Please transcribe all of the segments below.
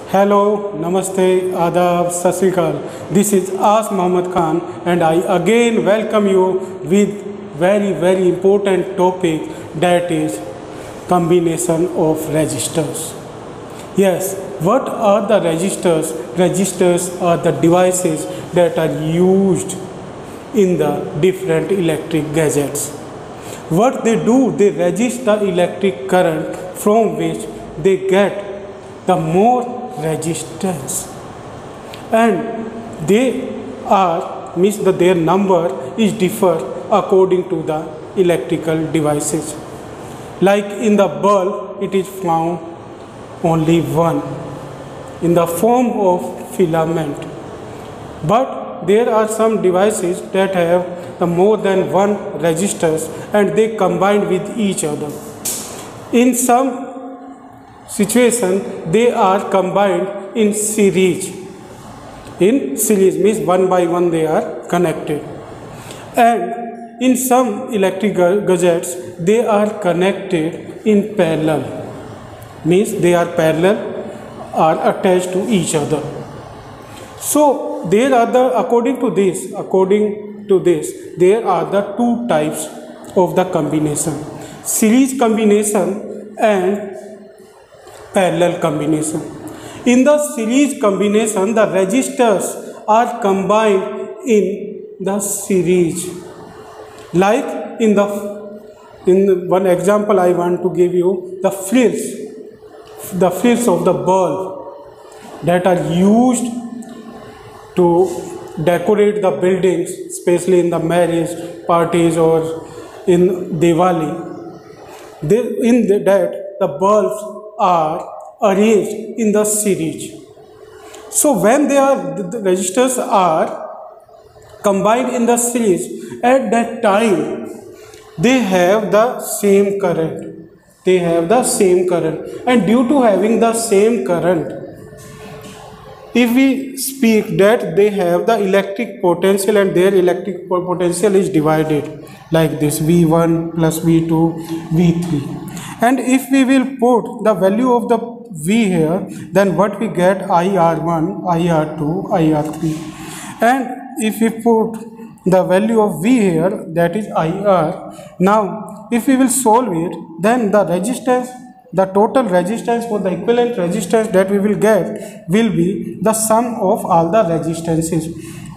Hello, Namaste, Adab, Sat Sri Akal. This is As Muhammad Khan and I again welcome you with very important topic, that is combination of registers. Yes, what are the registers? Registers are the devices that are used in the different electric gadgets. What they do, they register electric current from which they get the more resistance, and they are means that their number is differ according to the electrical devices. Like in the bulb, it is found only one in the form of filament, but there are some devices that have the more than one resistors and they combine with each other. In some situation they are combined in series. In series means one by one they are connected, and in some electric gadgets they are connected in parallel, means they are parallel or attached to each other. So there are the according to this there are the two types of the combination: series combination and parallel combination. In the series combination, the resistors are combined in the series. Like in one example I want to give you, the frills of the bulb that are used to decorate the buildings, especially in the marriage parties or in Diwali. That the bulbs are arranged in the series. So when the resistors are combined in the series, at that time they have the same current. And due to having the same current, if we speak that they have the electric potential and their electric potential is divided like this: V1 plus V2, V3. And if we will put the value of the V here, then what we get: IR1, IR2, IR3. And if we put the value of V here, that is IR. Now if we will solve it, then the resistance, the total resistance for the equivalent resistance that we will get will be the sum of all the resistances,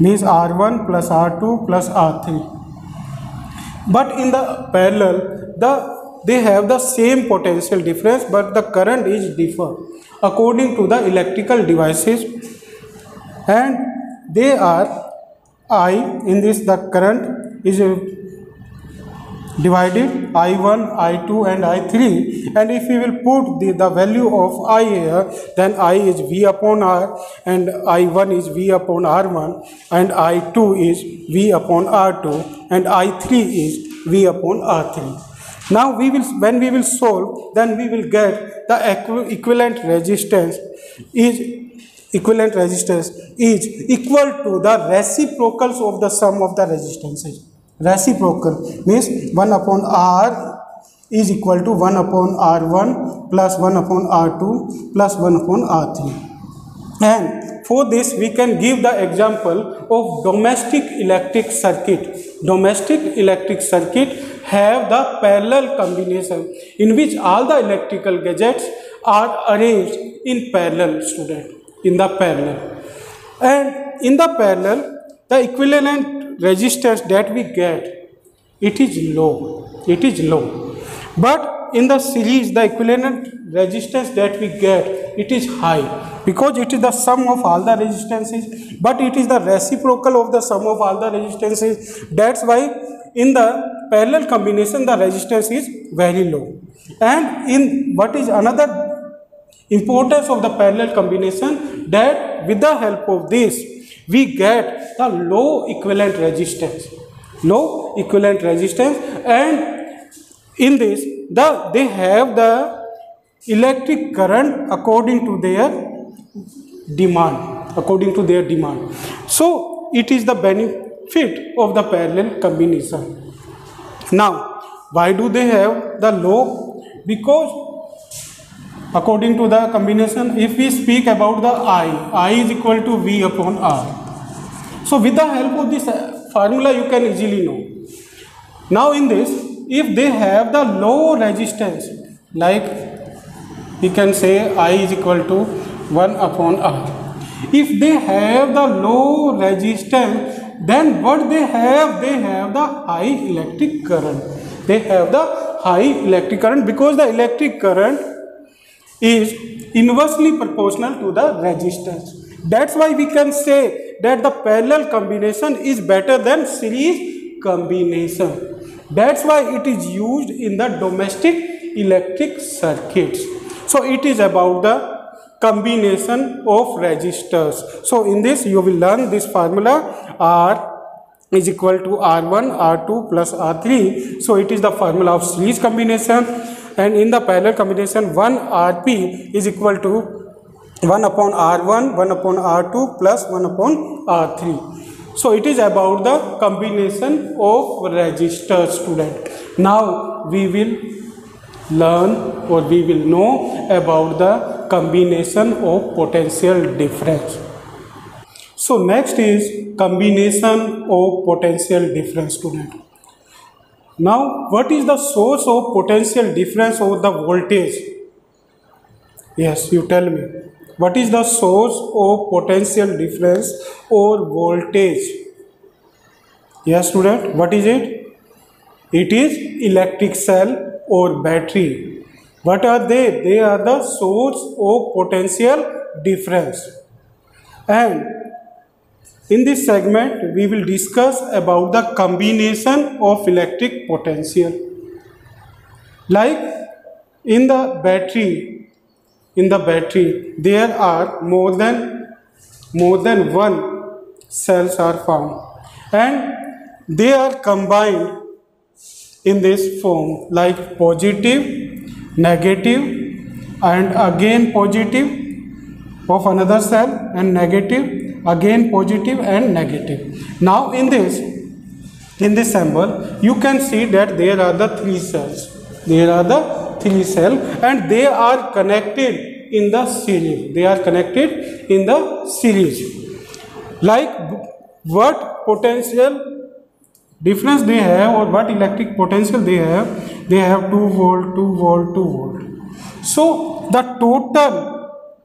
means R1 plus R2 plus R3. But in the parallel, they have the same potential difference, but the current is differ according to the electrical devices, and they are I in this the current is divided I1, I2 and I3. And if we will put the value of I here, then I is V upon R and I1 is V upon R1 and I2 is V upon R2 and I3 is V upon R3. Now when we will solve, then we will get the equivalent resistance is equal to the reciprocals of the sum of the resistances. Reciprocal means 1 upon R is equal to 1 upon R1 plus 1 upon R2 plus 1 upon R3. And for this we can give the example of domestic electric circuit. Domestic electric circuit have the parallel combination in which all the electrical gadgets are arranged in parallel, in the parallel. And in the parallel, the equivalent resistance that we get, it is low. But in the series, the equivalent resistance that we get, it is high, because it is the sum of all the resistances, but it is the reciprocal of the sum of all the resistances. That's why in the parallel combination the resistance is very low. And in what is another importance of the parallel combination, that with the help of this we get the low equivalent resistance, and in this they have the electric current according to their demand. So it is the benefit of the parallel combination. Now why do they have the low? Because according to the combination. If we speak about the I is equal to V upon R. So with the help of this formula you can easily know. Now in this, if they have the low resistance, like we can say I is equal to 1 upon R. If they have the low resistance, then what they have? They have the high electric current. They have the high electric current because the electric current is inversely proportional to the resistance. That's why we can say that the parallel combination is better than series combination. That's why it is used in the domestic electric circuits. So it is about the combination of resistors. So in this you will learn this formula, R is equal to R1, R2 plus R3. So it is the formula of series combination, and in the parallel combination 1 Rp is equal to 1 upon R1, 1 upon R2 plus 1 upon R3. So it is about the combination of resistors, student. Now we will learn or we will know about the combination of potential difference. So next is combination of potential difference, student. Now what is the source of potential difference over the voltage? Yes, you tell me. What is the source of potential difference or voltage? Yes, student, what is it? It is electric cell or battery. What are they? They are the source of potential difference. And in this segment, we will discuss about the combination of electric potential. Like in the battery, there are more than one cells are found, and they are combined in this form, like positive, negative, and again positive of another cell, and negative, again positive and negative. Now in this symbol you can see that there are the three cells. There are the three cells and they are connected in the series. They are connected in the series. Like what potential difference they have or what electric potential they have? They have 2 volt, 2 volt, 2 volt. So the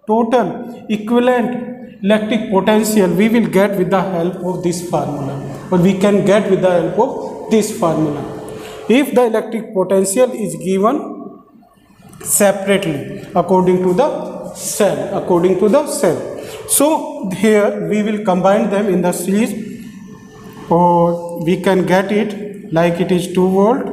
total equivalent electric potential we will get with the help of this formula, or we can get with the help of this formula. If the electric potential is given separately according to the cell, so here we will combine them in the series, or we can get it like it is 2 volt,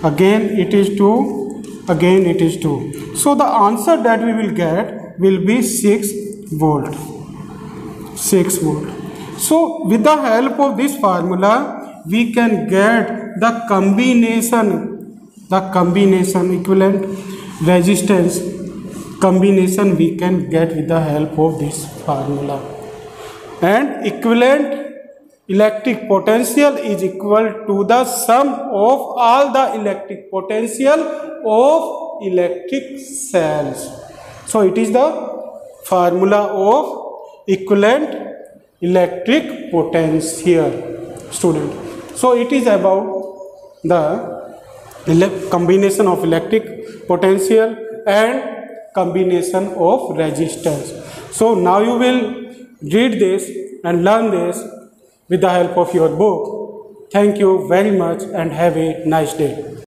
again it is 2, again it is 2. So the answer that we will get will be 6 volt. So with the help of this formula we can get the combination equivalent resistance combination we can get with the help of this formula. And equivalent electric potential is equal to the sum of all the electric potential of electric cells. So it is the formula of equivalent electric potential, student. So it is about the combination of electric potential and combination of resistors. So now you will read this and learn this with the help of your book. Thank you very much and have a nice day.